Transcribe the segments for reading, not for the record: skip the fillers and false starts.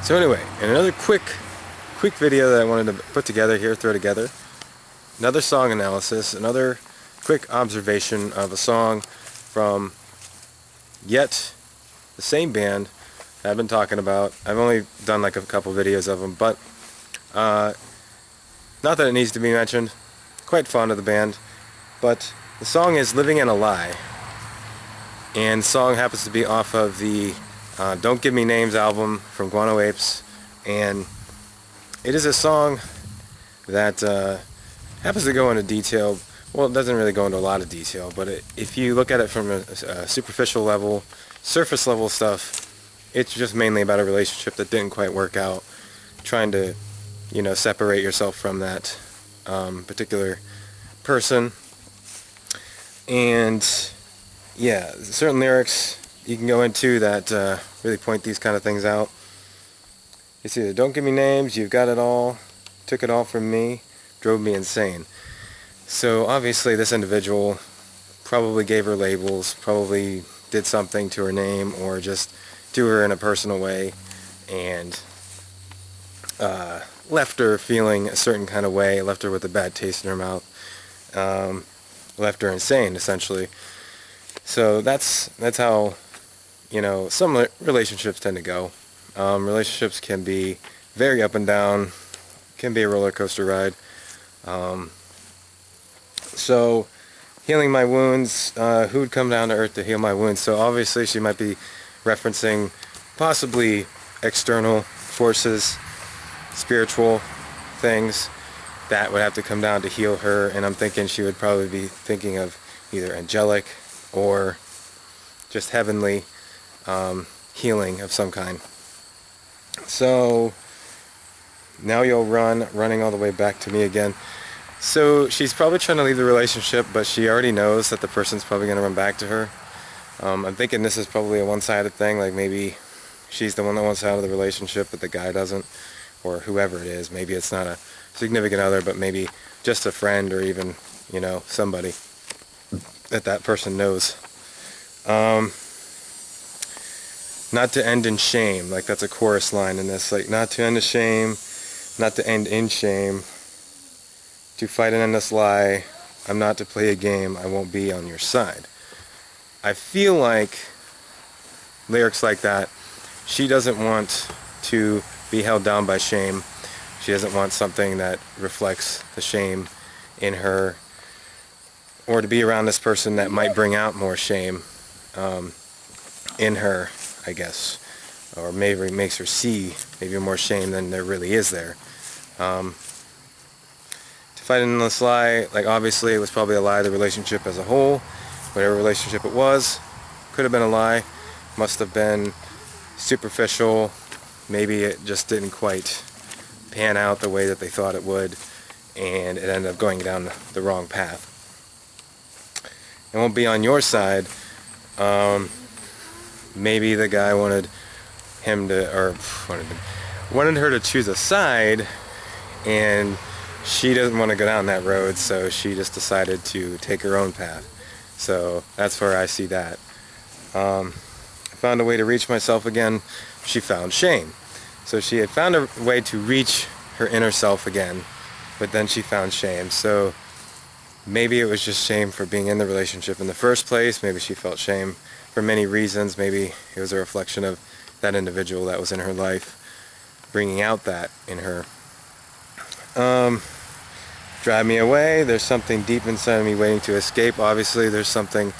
So anyway, in another quick video that I wanted to put together here, throw together, another song analysis, another quick observation of a song from yet the same band that I've been talking about. I've only done like a couple videos of them, but not that it needs to be mentioned. Quite fond of the band, but the song is Living in a Lie, and the song happens to be off of the Don't Give Me Names album from Guano Apes, and it is a song that happens to go into detail. Well, it doesn't really go into a lot of detail, but if you look at it from a superficial level, surface level stuff, it's just mainly about a relationship that didn't quite work out, trying to, separate yourself from that particular person. And yeah, certain lyrics you can go into that really point these kind of things out. It's either don't give me names, you've got it all, took it all from me, drove me insane. So obviously this individual probably gave her labels, probably did something to her name, or just to her in a personal way, and left her feeling a certain kind of way, left her with a bad taste in her mouth, left her insane, essentially. So that's how, some relationships tend to go. Relationships can be very up and down, can be a roller coaster ride. So healing my wounds, who'd come down to earth to heal my wounds? So obviously she might be referencing possibly external forces, spiritual things that would have to come down to heal her, and I'm thinking she would probably be thinking of either angelic or just heavenly healing of some kind. So now you'll running all the way back to me again. So she's probably trying to leave the relationship, but she already knows that the person's probably going to run back to her. I'm thinking this is probably a one-sided thing, like maybe she's the one that wants out of the relationship, but the guy doesn't, or whoever it is. Maybe it's not a significant other, but maybe just a friend, or even, somebody that person knows. Not to end in shame, like that's a chorus line in this, like not to end in shame, not to end in shame, to fight an endless lie, I'm not to play a game, I won't be on your side. I feel like lyrics like that, she doesn't want to be held down by shame. She doesn't want something that reflects the shame in her, or to be around this person that might bring out more shame in her, I guess, or maybe makes her see maybe more shame than there really is there. To fight an endless lie, like obviously it was probably a lie, the relationship as a whole, whatever relationship it was, could have been a lie, must have been superficial, maybe it just didn't quite pan out the way that they thought it would, and it ended up going down the wrong path. It won't be on your side. Maybe the guy wanted her to choose a side, and she doesn't want to go down that road, so she just decided to take her own path. So that's where I see that. I found a way to reach myself again. She found shame. So she had found a way to reach her inner self again, but then she found shame. So maybe it was just shame for being in the relationship in the first place. Maybe she felt shame for many reasons. Maybe it was a reflection of that individual that was in her life, bringing out that in her. Drive me away. There's something deep inside of me waiting to escape. Obviously, there's something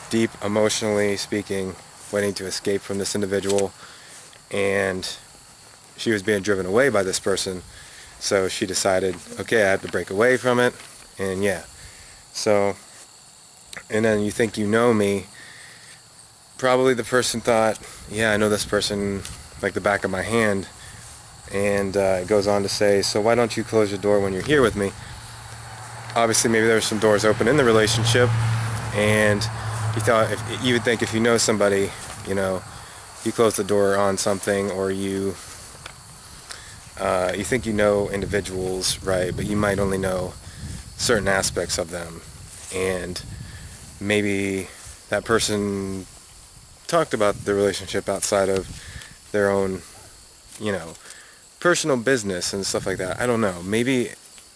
deep, emotionally speaking, waiting to escape from this individual, and she was being driven away by this person, so she decided, okay, I have to break away from it, and yeah. So, and then you think you know me. Probably the person thought, yeah, I know this person like the back of my hand, and it goes on to say, so why don't you close your door when you're here with me? Obviously, maybe there were some doors open in the relationship, and you thought, you would think if you know somebody, you close the door on something, or you think you know individuals, right, but you might only know certain aspects of them, and maybe that person talked about the relationship outside of their own you know, personal business and stuff like that. I don't know. Maybe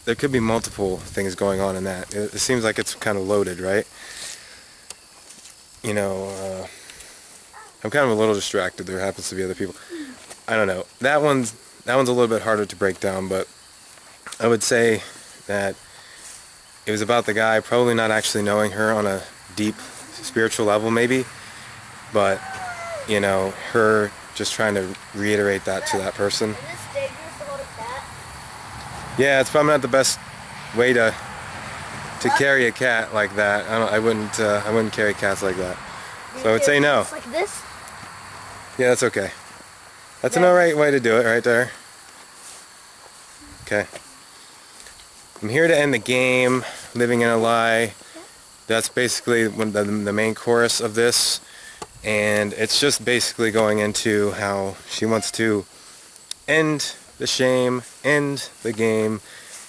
there could be multiple things going on in that. It seems like it's kind of loaded, right? You know, I'm kind of a little distracted. There happens to be other people. I don't know. That one's a little bit harder to break down, but I would say that it was about the guy probably not actually knowing her on a deep spiritual level, maybe, but you know, her just trying to reiterate that to that person. Is this dangerous to hold a cat? Yeah, it's probably not the best way to carry a cat like that. I wouldn't carry cats like that. So I would say no. Like this? Yeah, that's okay. That's an alright way to do it right there. Okay. I'm here to end the game, living in a lie. That's basically the main chorus of this. And it's just basically going into how she wants to end the shame, end the game,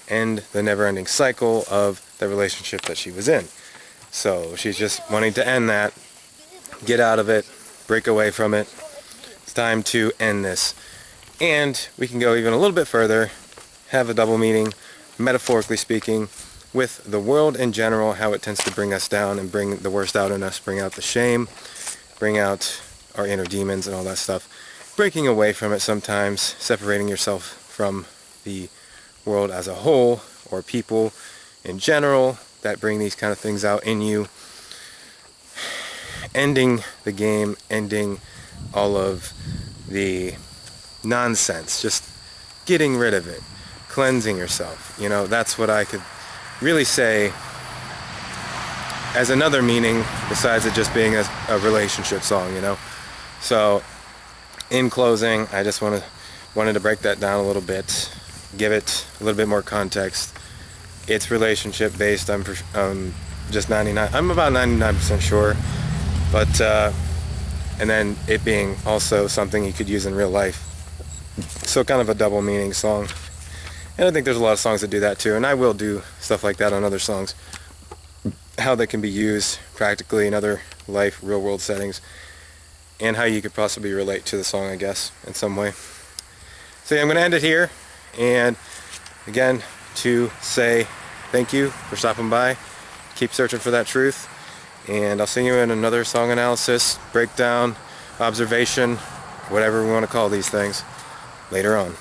end the never-ending cycle of the relationship that she was in. So she's just wanting to end that, get out of it, break away from it. It's time to end this. And we can go even a little bit further, have a double meaning, metaphorically speaking, with the world in general, how it tends to bring us down and bring the worst out in us, bring out the shame, bring out our inner demons and all that stuff. Breaking away from it sometimes, separating yourself from the world as a whole, or people in general that bring these kind of things out in you. Ending the game, ending all of the nonsense, just getting rid of it, cleansing yourself. You know, that's what I could really say as another meaning besides it just being a relationship song, you know. So in closing, I just wanted to break that down a little bit, give it a little bit more context. It's relationship based. I'm just 99. I'm about 99% sure, but and then it being also something you could use in real life. So kind of a double meaning song. And I think there's a lot of songs that do that too, and I will do stuff like that on other songs. How they can be used practically in other life, real world settings, and how you could possibly relate to the song, I guess, in some way. So yeah, I'm going to end it here, and again, to say thank you for stopping by. Keep searching for that truth, and I'll see you in another song analysis, breakdown, observation, whatever we want to call these things, later on.